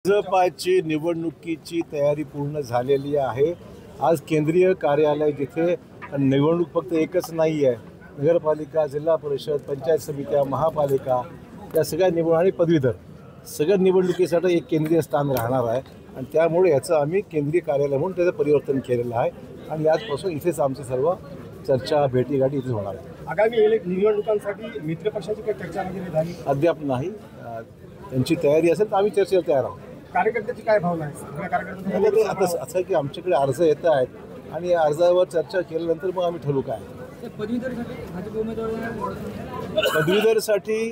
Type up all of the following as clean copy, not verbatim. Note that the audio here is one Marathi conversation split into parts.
भाजपाची निवडणुकीची तयारी पूर्ण झालेली आहे। आज केंद्रीय कार्यालय जिथे निवडणूक फक्त एकच नाही आहे, नगरपालिका, जिल्हा परिषद, पंचायत समित्या, महापालिका या सगळ्या निवडणूक आणि पदवीधर सगळ्या निवडणुकीसाठी एक केंद्रीय स्थान राहणार आहे आणि त्यामुळे याचं आम्ही केंद्रीय कार्यालय म्हणून त्याचं परिवर्तन केलेलं आहे आणि आजपासून इथेच आमची सर्व चर्चा भेटीगाठी इथेच होणार आहे। आगामी निवडणुकांसाठी मित्र पक्षाची काही चर्चा वगैरे झाली? अद्याप नाही, त्यांची तयारी असेल तर आम्ही चर्चेला तयार आहोत। कार्यकर्त्याची काय भावना आहे? असं की आमच्याकडे अर्ज येत आहेत आणि अर्जावर चर्चा केल्यानंतर मग आम्ही ठरवू काय। पदवीधरसाठी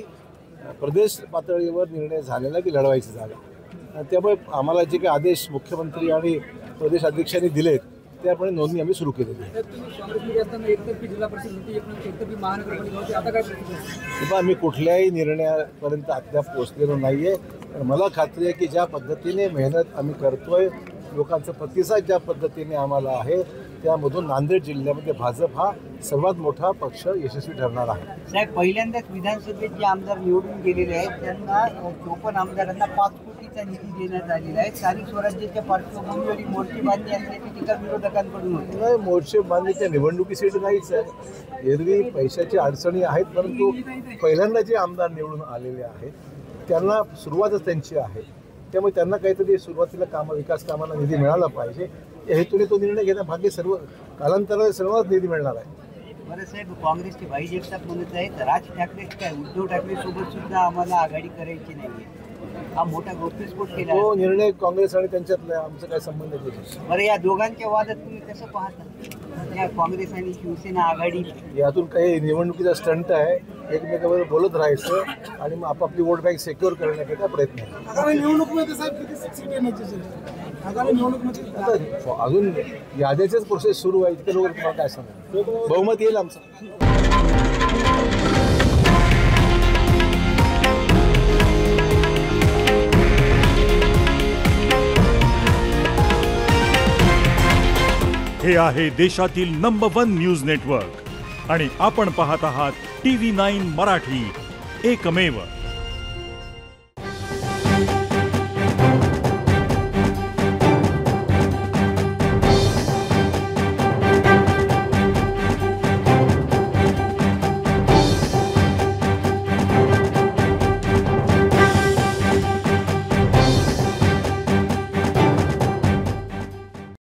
प्रदेश पातळीवर निर्णय झालेला की लढवायची जागा, त्यामुळे आम्हाला जे काही आदेश मुख्यमंत्री आणि प्रदेश अध्यक्षांनी दिलेत त्याप्रमाणे नोंदणी आम्ही सुरू केलेली आहे। आम्ही कुठल्याही निर्णयापर्यंत अद्याप पोहोचलेलो नाही आहे। मला खात्री आहे की ज्या पद्धतीने मेहनत आम्ही करतोय, लोकांचा प्रतिसाद ज्या पद्धतीने आम्हाला आहे, त्यामधून नांदेड जिल्ह्यामध्ये भाजप हा सर्वात मोठा पक्ष यशस्वी ठरणार आहे। साहेब, पहिल्यांदाच विधानसभेत जे आमदार निवडून गेलेले आहेत त्यांना 54 आमदारांना 5 कोटीचा निधी देण्यात आलेला आहे। स्थानिक स्वराज्याच्या पार्श्वभूमीवर मोर्चे बांधणी असल्याची टीका विरोधकांकडून होते। नाही, मोर्चे बांधणी त्या निवडणुकीसाठी नाहीच आहे। एरवी पैशाची अडचणी आहेत, परंतु पहिल्यांदा जे आमदार निवडून आलेले आहेत त्यांना सुरुवातच त्यांची आहे, त्यामुळे त्यांना काहीतरी सुरुवातीला विकास कामाला निधी मिळाला पाहिजे या हेतूने तो निर्णय घेणं भाग्य सर्व कालांतराने सर्वांनाच निधी मिळणार आहे। बरं साहेब, काँग्रेसचे भाई जगताप म्हणत आहेत राज ठाकरे काय उद्धव ठाकरे सोबत सुद्धा आम्हाला आघाडी करायची नाही, हा मोठा गौप्यस्फोट केला। तो निर्णय काँग्रेस आणि त्यांच्यातला आमचा काय संबंध आहे? बरं, या दोघांच्या वादात तुम्ही कसं पाहता? या काँग्रेस आणि शिवसेना आघाडी यातून काही निवडणुकीचा स्टंट आहे, एकमेकांबरोबर बोलत राहायचं आणि मग आपापली वोट बँक सिक्युअर करण्याचा प्रयत्न आहे। अजून याद्याचेच प्रोसेस सुरू आहे, इतकं लोक तुम्हाला काय सांगा, बहुमत येईल आमचं। हे आहे देशातील नंबर 1 न्यूज नेटवर्क आणि आपण पाहत आहात TV9 मराठी, एकमेव।